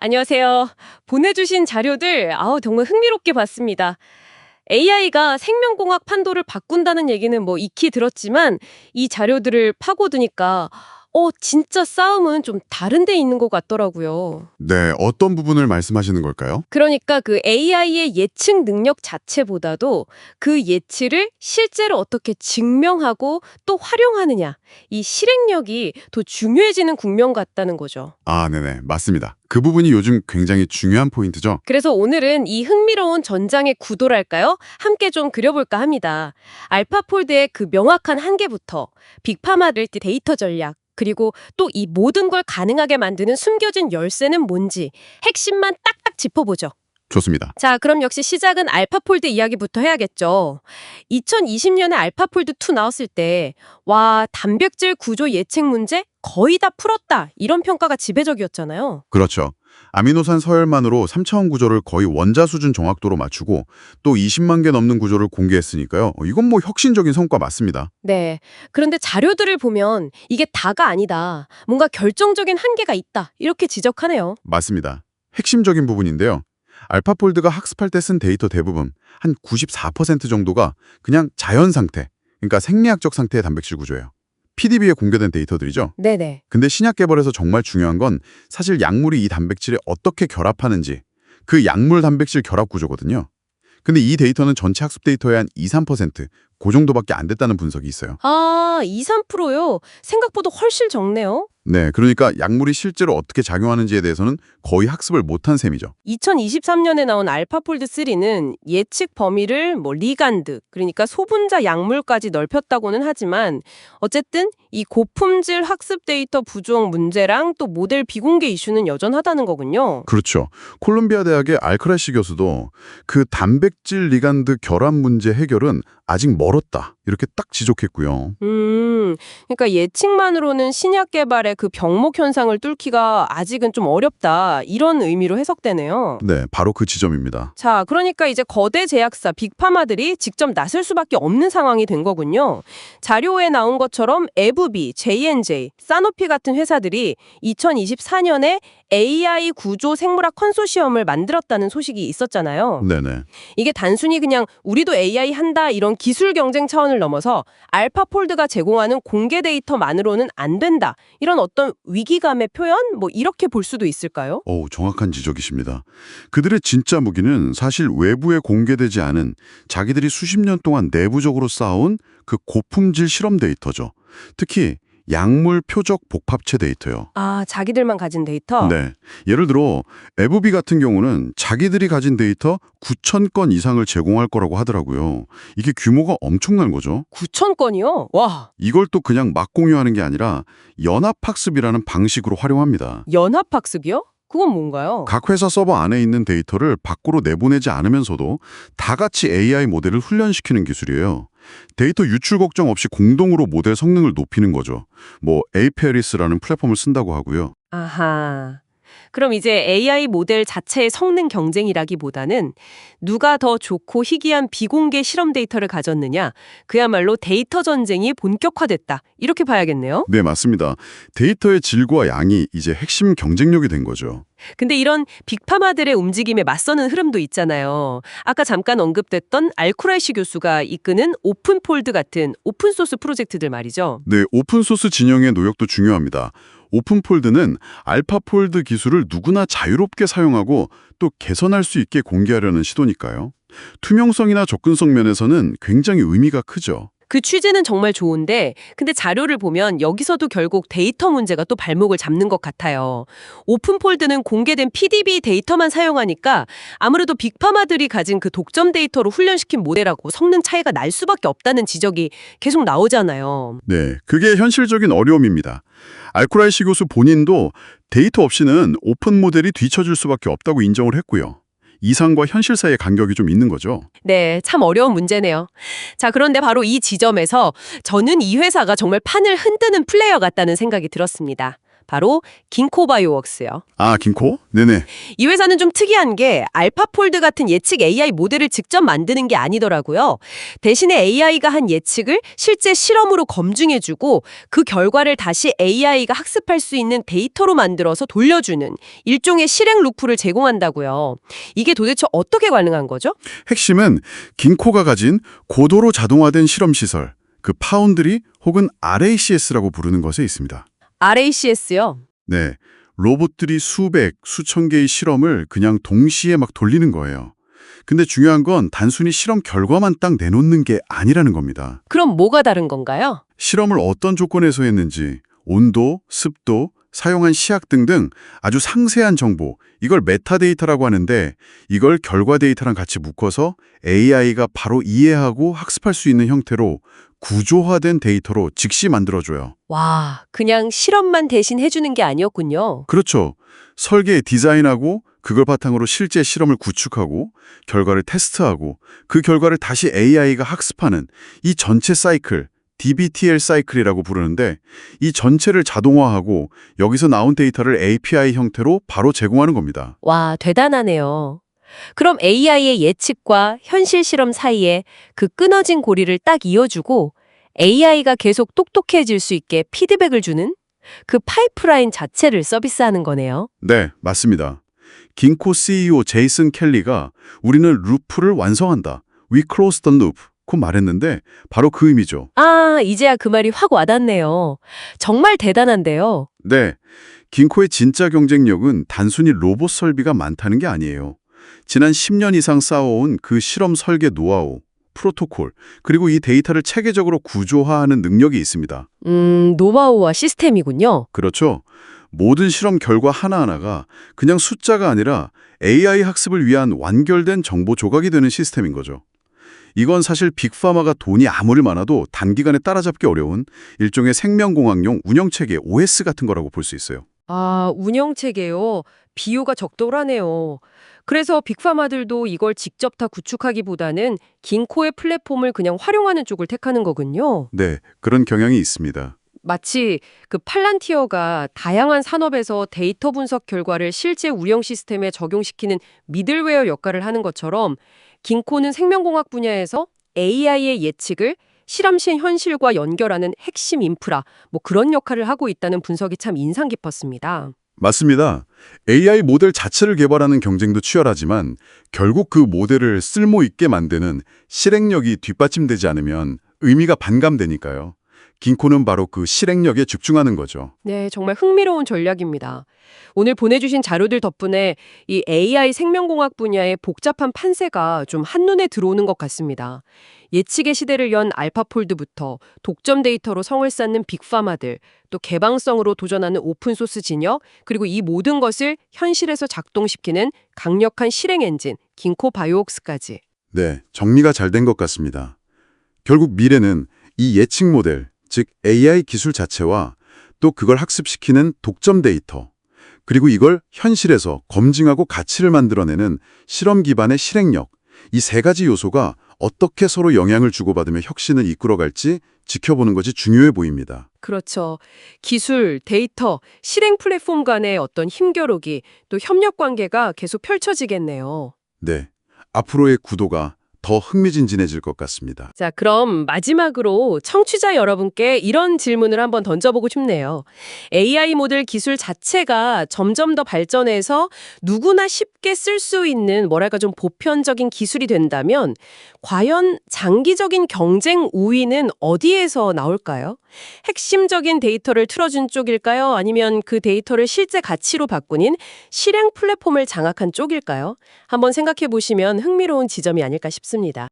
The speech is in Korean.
안녕하세요. 보내주신 자료들, 정말 흥미롭게 봤습니다. AI가 생명공학 판도를 바꾼다는 얘기는 뭐 익히 들었지만 이 자료들을 파고드니까 진짜 싸움은 좀 다른 데 있는 것 같더라고요. 네, 어떤 부분을 말씀하시는 걸까요? 그러니까 그 AI의 예측 능력 자체보다도 그 예측을 실제로 어떻게 증명하고 또 활용하느냐, 이 실행력이 더 중요해지는 국면 같다는 거죠. 네네, 맞습니다. 그 부분이 요즘 굉장히 중요한 포인트죠. 그래서 오늘은 이 흥미로운 전장의 구도랄까요? 함께 좀 그려볼까 합니다. 알파폴드의 그 명확한 한계부터 빅파마를 데이터 전략, 그리고 또 이 모든 걸 가능하게 만드는 숨겨진 열쇠는 뭔지 핵심만 딱딱 짚어보죠. 좋습니다. 자, 그럼 역시 시작은 알파폴드 이야기부터 해야겠죠. 2020년에 알파폴드2 나왔을 때 단백질 구조 예측 문제 거의 다 풀었다, 이런 평가가 지배적이었잖아요. 그렇죠. 아미노산 서열만으로 3차원 구조를 거의 원자 수준 정확도로 맞추고 또 20만 개 넘는 구조를 공개했으니까요. 이건 뭐 혁신적인 성과 맞습니다. 네. 그런데 자료들을 보면 이게 다가 아니다, 뭔가 결정적인 한계가 있다, 이렇게 지적하네요. 맞습니다. 핵심적인 부분인데요. 알파폴드가 학습할 때 쓴 데이터 대부분 한 94% 정도가 그냥 자연 상태, 그러니까 생리학적 상태의 단백질 구조예요. PDB에 공개된 데이터들이죠. 네네. 근데 신약 개발에서 정말 중요한 건 사실 약물이 이 단백질에 어떻게 결합하는지, 그 약물 단백질 결합 구조거든요. 근데 이 데이터는 전체 학습 데이터의 한 2, 3%, 그 정도밖에 안 됐다는 분석이 있어요. 2, 3%요? 생각보다 훨씬 적네요. 네, 그러니까 약물이 실제로 어떻게 작용하는지에 대해서는 거의 학습을 못한 셈이죠. 2023년에 나온 알파폴드3는 예측 범위를 리간드, 그러니까 소분자 약물까지 넓혔다고는 하지만 어쨌든 이 고품질 학습 데이터 부족 문제랑 또 모델 비공개 이슈는 여전하다는 거군요. 그렇죠. 콜롬비아 대학의 알크라시 교수도 그 단백질 리간드 결합 문제 해결은 아직 멀었다, 이렇게 딱 지적했고요. 그러니까 예측만으로는 신약 개발의 그 병목 현상을 뚫기가 아직은 좀 어렵다, 이런 의미로 해석되네요. 네, 바로 그 지점입니다. 자, 그러니까 이제 거대 제약사 빅파마들이 직접 나설 수밖에 없는 상황이 된 거군요. 자료에 나온 것처럼 에브비, J&J, 사노피 같은 회사들이 2024년에 AI 구조 생물학 컨소시엄을 만들었다는 소식이 있었잖아요. 네네. 이게 단순히 그냥 우리도 AI 한다, 이런 기술 경쟁 차원을 넘어서 알파폴드가 제공하는 공개 데이터만으로는 안 된다, 이런 어떤 위기감의 표현? 이렇게 볼 수도 있을까요? 정확한 지적이십니다. 그들의 진짜 무기는 사실 외부에 공개되지 않은 자기들이 수십 년 동안 내부적으로 쌓아온 그 고품질 실험 데이터죠. 특히 약물 표적 복합체 데이터요. 자기들만 가진 데이터? 네. 예를 들어 에브비 같은 경우는 자기들이 가진 데이터 9천 건 이상을 제공할 거라고 하더라고요. 이게 규모가 엄청난 거죠. 9천 건이요? 와, 이걸 또 그냥 막 공유하는 게 아니라 연합학습이라는 방식으로 활용합니다. 연합학습이요? 그건 뭔가요? 각 회사 서버 안에 있는 데이터를 밖으로 내보내지 않으면서도 다 같이 AI 모델을 훈련시키는 기술이에요. 데이터 유출 걱정 없이 공동으로 모델 성능을 높이는 거죠. 에이페리스라는 플랫폼을 쓴다고 하고요. 아하. 그럼 이제 AI 모델 자체의 성능 경쟁이라기보다는 누가 더 좋고 희귀한 비공개 실험 데이터를 가졌느냐, 그야말로 데이터 전쟁이 본격화됐다, 이렇게 봐야겠네요. 네, 맞습니다. 데이터의 질과 양이 이제 핵심 경쟁력이 된 거죠. 근데 이런 빅파마들의 움직임에 맞서는 흐름도 있잖아요. 아까 잠깐 언급됐던 알쿠라이시 교수가 이끄는 오픈폴드 같은 오픈소스 프로젝트들 말이죠. 네, 오픈소스 진영의 노력도 중요합니다. 오픈폴드는 알파폴드 기술을 누구나 자유롭게 사용하고 또 개선할 수 있게 공개하려는 시도니까요. 투명성이나 접근성 면에서는 굉장히 의미가 크죠. 그 취지는 정말 좋은데, 근데 자료를 보면 여기서도 결국 데이터 문제가 또 발목을 잡는 것 같아요. 오픈폴드는 공개된 PDB 데이터만 사용하니까 아무래도 빅파마들이 가진 그 독점 데이터로 훈련시킨 모델하고 성능 차이가 날 수밖에 없다는 지적이 계속 나오잖아요. 네, 그게 현실적인 어려움입니다. 알쿠라이시 교수 본인도 데이터 없이는 오픈 모델이 뒤처질 수밖에 없다고 인정을 했고요. 이상과 현실 사이의 간격이 좀 있는 거죠. 네, 참 어려운 문제네요. 자, 그런데 바로 이 지점에서 저는 이 회사가 정말 판을 흔드는 플레이어 같다는 생각이 들었습니다. 바로 긴코바이오웍스요. 아, 긴코? 네네. 이 회사는 좀 특이한 게 알파폴드 같은 예측 AI 모델을 직접 만드는 게 아니더라고요. 대신에 AI가 한 예측을 실제 실험으로 검증해주고 그 결과를 다시 AI가 학습할 수 있는 데이터로 만들어서 돌려주는 일종의 실행 루프를 제공한다고요. 이게 도대체 어떻게 가능한 거죠? 핵심은 긴코가 가진 고도로 자동화된 실험시설, 그 파운드리 혹은 RACS라고 부르는 것에 있습니다. RACS요? 네, 로봇들이 수백, 수천 개의 실험을 그냥 동시에 막 돌리는 거예요. 근데 중요한 건 단순히 실험 결과만 딱 내놓는 게 아니라는 겁니다. 그럼 뭐가 다른 건가요? 실험을 어떤 조건에서 했는지, 온도, 습도, 사용한 시약 등등 아주 상세한 정보, 이걸 메타데이터라고 하는데 이걸 결과 데이터랑 같이 묶어서 AI가 바로 이해하고 학습할 수 있는 형태로 구조화된 데이터로 즉시 만들어줘요. 와, 그냥 실험만 대신 해주는 게 아니었군요. 그렇죠. 설계 디자인하고 그걸 바탕으로 실제 실험을 구축하고 결과를 테스트하고 그 결과를 다시 AI가 학습하는 이 전체 사이클, DBTL 사이클이라고 부르는데 이 전체를 자동화하고 여기서 나온 데이터를 API 형태로 바로 제공하는 겁니다. 와, 대단하네요. 그럼 AI의 예측과 현실 실험 사이에 그 끊어진 고리를 딱 이어주고 AI가 계속 똑똑해질 수 있게 피드백을 주는 그 파이프라인 자체를 서비스하는 거네요. 네, 맞습니다. 긴코 CEO 제이슨 켈리가 우리는 루프를 완성한다. We close the loop. 고 말했는데 바로 그 의미죠. 아, 이제야 그 말이 확 와닿네요. 정말 대단한데요. 네, 긴코의 진짜 경쟁력은 단순히 로봇 설비가 많다는 게 아니에요. 지난 10년 이상 쌓아온 그 실험 설계 노하우, 프로토콜, 그리고 이 데이터를 체계적으로 구조화하는 능력이 있습니다. 노하우와 시스템이군요. 그렇죠. 모든 실험 결과 하나하나가 그냥 숫자가 아니라 AI 학습을 위한 완결된 정보 조각이 되는 시스템인 거죠. 이건 사실 빅파마가 돈이 아무리 많아도 단기간에 따라잡기 어려운 일종의 생명공학용 운영체계 OS 같은 거라고 볼 수 있어요. 아, 운영체계요. 비유가 적절하네요. 그래서 빅파마들도 이걸 직접 다 구축하기보다는 긴코의 플랫폼을 그냥 활용하는 쪽을 택하는 거군요. 네, 그런 경향이 있습니다. 마치 그 팔란티어가 다양한 산업에서 데이터 분석 결과를 실제 운영 시스템에 적용시키는 미들웨어 역할을 하는 것처럼 긴코는 생명공학 분야에서 AI의 예측을 실험실 현실과 연결하는 핵심 인프라, 뭐 그런 역할을 하고 있다는 분석이 참 인상 깊었습니다. 맞습니다. AI 모델 자체를 개발하는 경쟁도 치열하지만 결국 그 모델을 쓸모 있게 만드는 실행력이 뒷받침되지 않으면 의미가 반감되니까요. 긴코는 바로 그 실행력에 집중하는 거죠. 네, 정말 흥미로운 전략입니다. 오늘 보내주신 자료들 덕분에 이 AI 생명공학 분야의 복잡한 판세가 좀 한눈에 들어오는 것 같습니다. 예측의 시대를 연 알파폴드부터 독점 데이터로 성을 쌓는 빅파마들, 또 개방성으로 도전하는 오픈소스 진영, 그리고 이 모든 것을 현실에서 작동시키는 강력한 실행 엔진, 긴코 바이오웍스까지. 네, 정리가 잘 된 것 같습니다. 결국 미래는 이 예측 모델, 즉 AI 기술 자체와 또 그걸 학습시키는 독점 데이터, 그리고 이걸 현실에서 검증하고 가치를 만들어내는 실험 기반의 실행력, 이 세 가지 요소가 어떻게 서로 영향을 주고받으며 혁신을 이끌어갈지 지켜보는 것이 중요해 보입니다. 그렇죠. 기술, 데이터, 실행 플랫폼 간의 어떤 힘겨루기, 또 협력 관계가 계속 펼쳐지겠네요. 네, 앞으로의 구도가 더 흥미진진해질 것 같습니다. 자, 그럼 마지막으로 청취자 여러분께 이런 질문을 한번 던져보고 싶네요. AI 모델 기술 자체가 점점 더 발전해서 누구나 쉽게 쓸 수 있는 뭐랄까 좀 보편적인 기술이 된다면 과연 장기적인 경쟁 우위는 어디에서 나올까요? 핵심적인 데이터를 틀어준 쪽일까요? 아니면 그 데이터를 실제 가치로 바꾸는 실행 플랫폼을 장악한 쪽일까요? 한번 생각해 보시면 흥미로운 지점이 아닐까 싶습니다.